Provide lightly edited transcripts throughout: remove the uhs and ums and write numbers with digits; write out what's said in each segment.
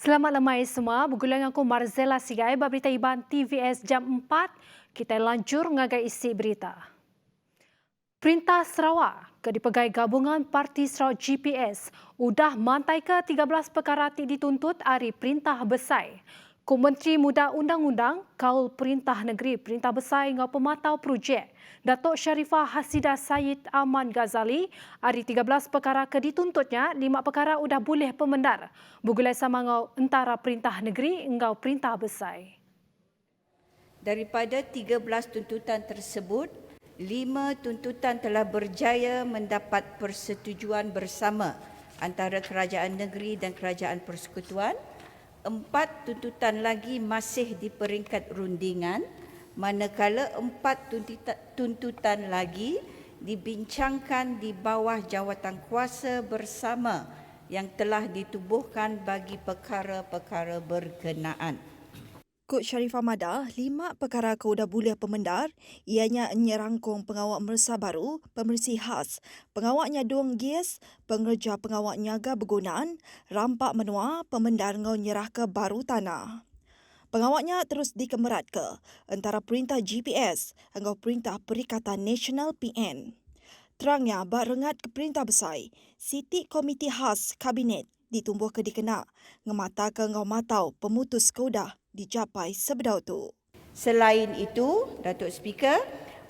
Selamat lemai semua, bergulang aku Marzella Sigai, berita Iban TVS jam 4. Kita lanjur ngagai isi berita. Perintah Sarawak ke dipegai gabungan Parti Sarawak GPS udah mantai ke 13 perkara dituntut hari Perintah Besar. Menteri Muda Undang-Undang, Kaul Perintah Negeri Perintah Besar ngau pematau projek Datuk Sharifah Hasidah Syed Aman Ghazali, hari 13 perkara ke dituntutnya, 5 perkara udah boleh pemendar. Bugulai sama ngau antara Perintah Negeri ngau Perintah Besar. Daripada 13 tuntutan tersebut, 5 tuntutan telah berjaya mendapat persetujuan bersama antara Kerajaan Negeri dan Kerajaan Persekutuan. 4 tuntutan lagi masih di peringkat rundingan, manakala 4 tuntutan lagi dibincangkan di bawah jawatan kuasa bersama yang telah ditubuhkan bagi perkara-perkara berkenaan. Kod Sharifah Mada, 5 perkara kaudah bulia pemendar, ianya nyerangkung pengawak mersa baru, pemersih khas, pengawak nyadung gas, pengerja pengawak nyaga bergunaan, rampak menua, pemendar ngau nyerah ke baru tanah. Pengawaknya terus dikemerat ke antara Perintah GPS engau Perintah Perikatan Nasional PN. Terangnya, bak rengat ke Perintah Besar, Siti Komiti Khas Kabinet ditumbuh ke dikena, ngemata ke ngau matau pemutus kaudah dicapai sebedau tu. Selain itu, Datuk Speaker,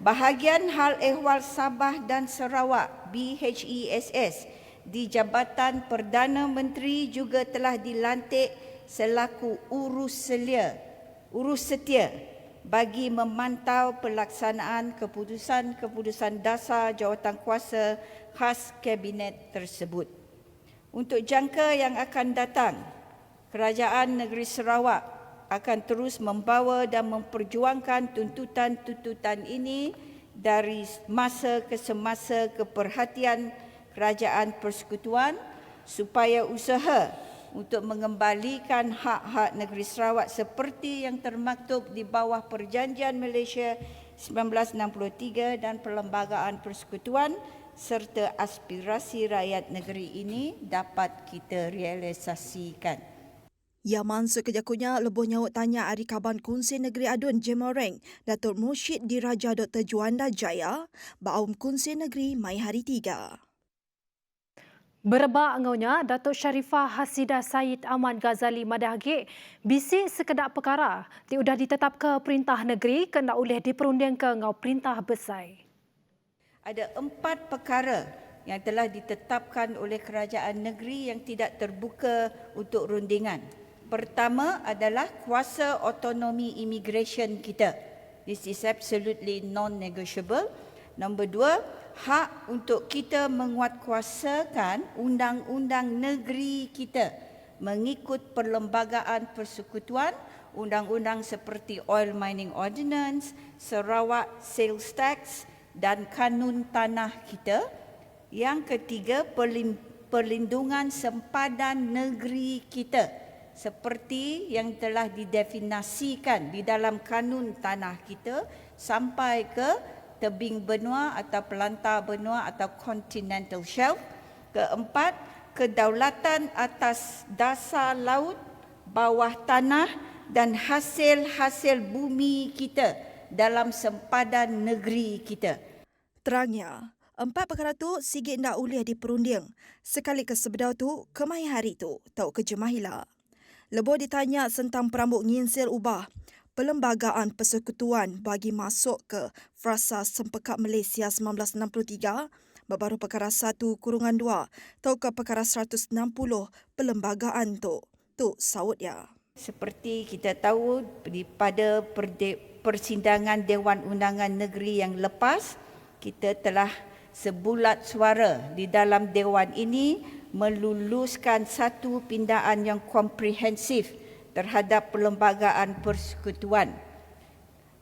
bahagian hal ehwal Sabah dan Sarawak BHESS di Jabatan Perdana Menteri juga telah dilantik selaku urus setia bagi memantau pelaksanaan keputusan-keputusan dasar jawatankuasa khas Kabinet tersebut. Untuk jangka yang akan datang, Kerajaan Negeri Sarawak akan terus membawa dan memperjuangkan tuntutan-tuntutan ini dari masa ke semasa ke perhatian Kerajaan Persekutuan supaya usaha untuk mengembalikan hak-hak negeri Sarawak seperti yang termaktub di bawah Perjanjian Malaysia 1963 dan Perlembagaan Persekutuan serta aspirasi rakyat negeri ini dapat kita realisasikan. Ya mansuk kejakunya lebuh nyawut tanya Ari Kaban Kunsin Negeri Adun Jemoreng Datuk Mursyid Diraja Dr. Juanda Jaya Baum Kunsin Negeri Mai Hari 3. Berebak angaunya, Datuk Sharifah Hasidah Syed Aman Ghazali Madahge bisik sekedar perkara udah ditetap ke Perintah Negeri kena oleh diperunding ke ngau Perintah Besar. Ada 4 perkara yang telah ditetapkan oleh Kerajaan Negeri yang tidak terbuka untuk rundingan. Pertama adalah kuasa autonomi immigration kita. This is absolutely non-negotiable. Nombor 2, hak untuk kita menguatkuasakan undang-undang negeri kita mengikut perlembagaan persekutuan, undang-undang seperti Oil Mining Ordinance, Sarawak Sales Tax dan kanun tanah kita. Yang ketiga, perlindungan sempadan negeri kita seperti yang telah didefinisikan di dalam kanun tanah kita sampai ke tebing benua atau pelantar benua atau continental shelf. Keempat, kedaulatan atas dasar laut, bawah tanah dan hasil-hasil bumi kita dalam sempadan negeri kita. Terangnya, 4 perkara tu sigit ndak ulih diperunding. Sekali ke sebedau tu, kemai hari tu, tau ke Jemahila. Lebuh ditanya tentang perambuk nyinsir ubah Perlembagaan Persekutuan bagi masuk ke Frasa Sempekak Malaysia 1963, baru perkara 1-2, tau ke perkara 160 perlembagaan tu. Tu saut ya. Seperti kita tahu pada persidangan Dewan Undangan Negeri yang lepas, kita telah sebulat suara di dalam Dewan ini meluluskan satu pindaan yang komprehensif terhadap Perlembagaan Persekutuan.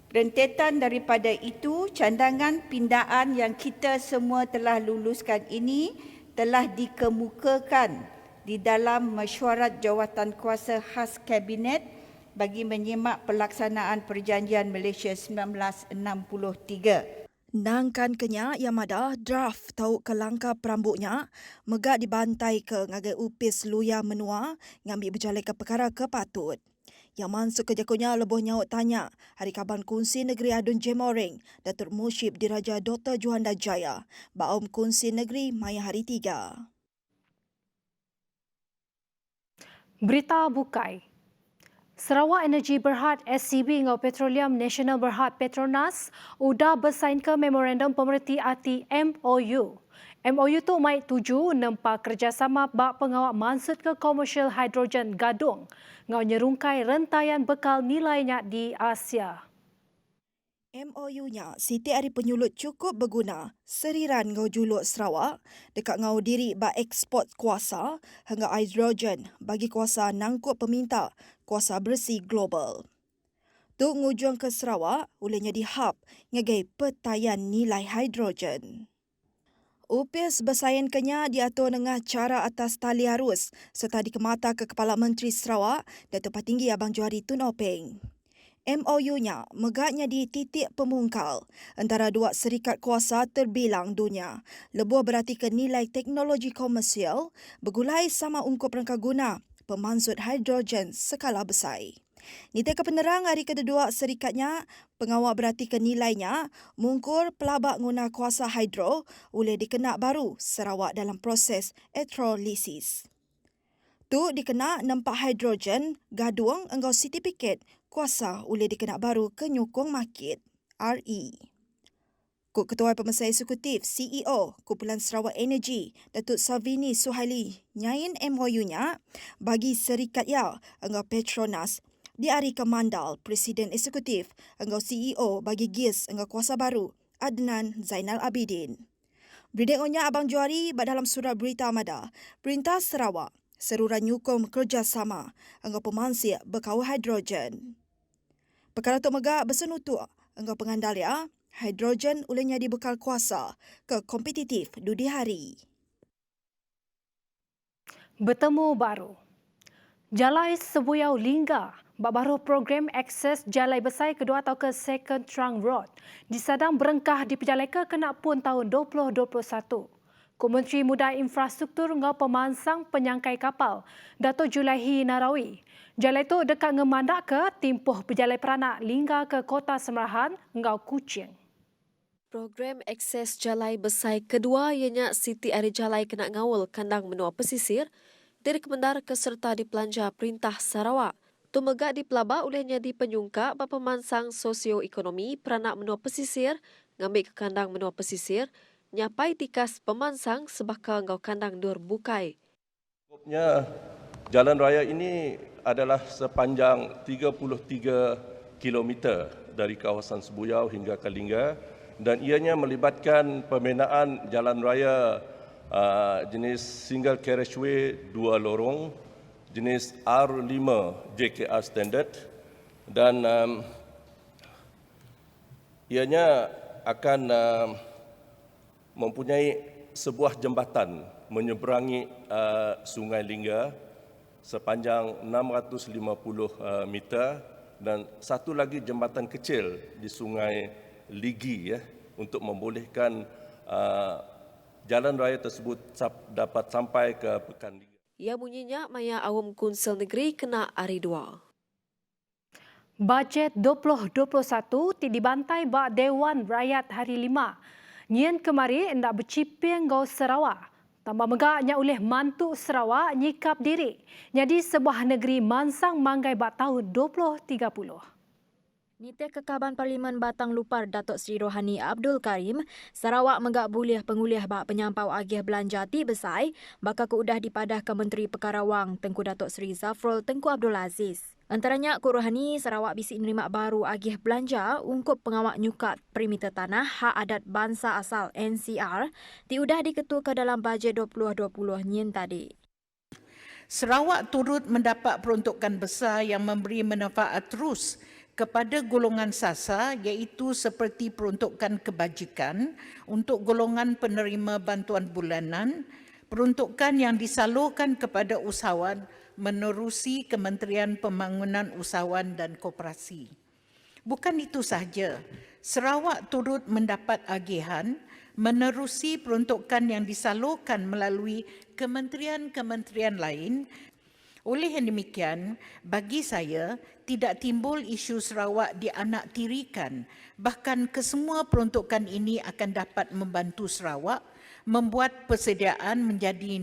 Rentetan daripada itu, cadangan pindaan yang kita semua telah luluskan ini telah dikemukakan di dalam mesyuarat jawatankuasa khas Kabinet bagi menyimak pelaksanaan Perjanjian Malaysia 1963. Nangkan kenya Yamada draft tau ke langkah perambuknya megak dibantai ke ngagai upis luya menua ngambil berjalai ke perkara kepatut. Yaman sekejakunya leboh nyaut tanya Hari Kaban Kunsi Negeri Adun Jemoreng Datuk Mushib Diraja Dr. Juanda Jaya Baum Kunsi Negeri Maya Hari 3. Berita bukai. Sarawak Energy Berhad SCB dengan Petroleum Nasional Berhad Petronas sudah bersain ke Memorandum Pemerhati Hati MOU. MOU tu mai tuju nempa kerjasama bak pengawal mansut ke komersial hidrogen gadung ngau nyerungkai rentaian bekal nilainya di Asia. MOU-nya Siti Ari Penyulut cukup berguna seriran ngau juluk Sarawak dekat ngau diri ba ekspor kuasa hingga hidrogen bagi kuasa nangkut peminta kuasa bersih global. Tu ngujung ke Sarawak ulehnya di hub ngagai petayan nilai hidrogen. UPIS bersain kenya diatur dengan cara atas tali arus serta dikemata ke Kepala Menteri Sarawak Datuk Patinggi Abang Johari Tun Openg. MOU-nya megaknya di titik pemungkal antara dua serikat kuasa terbilang dunia. Lebuh berarti ke nilai teknologi komersial bergulai sama ungkup rangka guna pemansut hidrogen skala besar. Nita ke penerang hari kedua serikatnya, pengawal berarti ke nilainya mungkur pelabak guna kuasa hidro oleh dikena baru Sarawak dalam proses elektrolisis. Tu dikena nampak hidrogen gaduang engkau sertifikat kuasa oleh dikena baru ke nyukung market RE. Kuk Ketua Pemerintah Eksekutif CEO Kumpulan Sarawak Energy Datuk Savini Suhaili nyain MOU-nya bagi serikat ya engkau Petronas di hari Kemandal Presiden Eksekutif engkau CEO bagi GIS engkau kuasa baru Adnan Zainal Abidin. Berdengonya Abang Johari dalam surat berita Amada, Perintah Sarawak seruran nyukum kerjasama engkau pemansir berkau hidrogen. Perkara tu megak bersenutuk engkau pengandalia hidrogen ulehnya dibekal kuasa ke kompetitif dudi hari. Bertemu baru. Jalai Sebuyau Lingga bak baru program akses jalai besar kedua atau ke Second Trunk Road disadang berengkah di pejalai ke kena pun tahun 2021. Menteri Muda Infrastruktur ngau pemansang penyangkai kapal Dato' Julaihi Narawi. Jalai itu dekat ngemandak ke timpuh pejalai peranak Lingga ke Kota Semerahan ngau Kuching. Program akses jalai besar kedua ianya Siti Ari Jalai kena ngawal kandang menua pesisir dari Kemendar ke serta di Pelanja Perintah Sarawak. Tumegak di pelaba olehnya di penyungka bapa pemansang sosioekonomi peranak menua pesisir ngambil ke kandang menua pesisir nyapai tikas pemansang sebaka ngau kandang dur bukai. Skopnya jalan raya ini adalah sepanjang 33 km dari kawasan Sebuyau hingga ke Lingga dan ianya melibatkan pembinaan jalan raya jenis single carriageway 2 lorong jenis R5 JKR standard dan ianya akan mempunyai sebuah jambatan menyeberangi Sungai Lingga sepanjang 650 meter dan satu lagi jambatan kecil di Sungai Ligi untuk membolehkan jalan raya tersebut dapat sampai ke Pekan Lingga. Ia bunyinya maya awam Kunsel Negeri kena hari 2. Bajet 2021 dibantai bak Dewan Rakyat Hari 5. Nyen kemari hendak berciping ngau Sarawak. Tambah megaknya oleh mantu Sarawak nyikap diri. Jadi sebuah negeri mansang manggai bak tahun 2030. Nite Kekaban Parlimen Batang Lupar Datuk Seri Rohani Abdul Karim, Sarawak megak boleh penguliah bak penyampau agih belanja ti besar baka keudah dipadah ke Menteri Perkara Wang Tengku Datuk Seri Zafrul Tengku Abdul Aziz. Antaranya Kuk Rohani Sarawak bisi nerima baru agih belanja ungkup pengawak nyukat perimeter tanah hak adat bangsa asal NCR diudah diketu ke dalam bajet 2020 nyen tadi. Sarawak turut mendapat peruntukan besar yang memberi manfaat terus kepada golongan sasar iaitu seperti peruntukan kebajikan untuk golongan penerima bantuan bulanan, peruntukan yang disalurkan kepada usahawan menerusi Kementerian Pembangunan Usahawan dan Koperasi. Bukan itu sahaja, Sarawak turut mendapat agihan menerusi peruntukan yang disalurkan melalui kementerian-kementerian lain. Oleh yang demikian, bagi saya tidak timbul isu Sarawak dianaktirikan. Bahkan kesemua peruntukan ini akan dapat membantu Sarawak membuat persediaan menjadi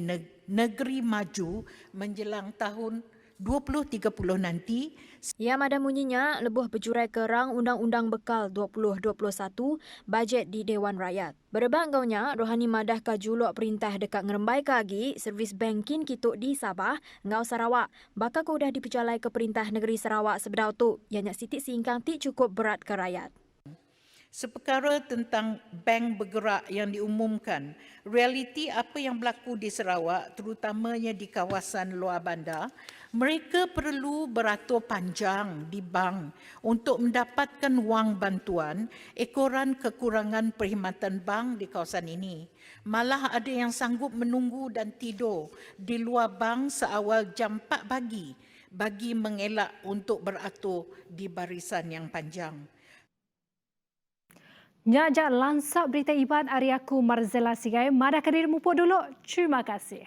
negeri maju menjelang tahun 2030 nanti. Ia ada munyinya lebuh berjurai kerang Undang-Undang Bekal 2021 bajet di Dewan Rakyat. Berebak gaunya, Rohani madah ka juluk perintah dekat ngerembai kagi servis banking kituk di Sabah, ngau Sarawak. Bakal ko dah dipercalai ke Perintah Negeri Sarawak sebedau tu, ianya sitik singkang ti cukup berat ke rakyat. Seperkara tentang bank bergerak yang diumumkan, realiti apa yang berlaku di Sarawak, terutamanya di kawasan luar bandar, mereka perlu beratur panjang di bank untuk mendapatkan wang bantuan ekoran kekurangan perkhidmatan bank di kawasan ini. Malah ada yang sanggup menunggu dan tidur di luar bank seawal jam 4 pagi bagi mengelak untuk beratur di barisan yang panjang. Nyajak lansak berita Iban Ariaku Marzela Sigai. Madah kadir mumpuk dulu. Terima kasih.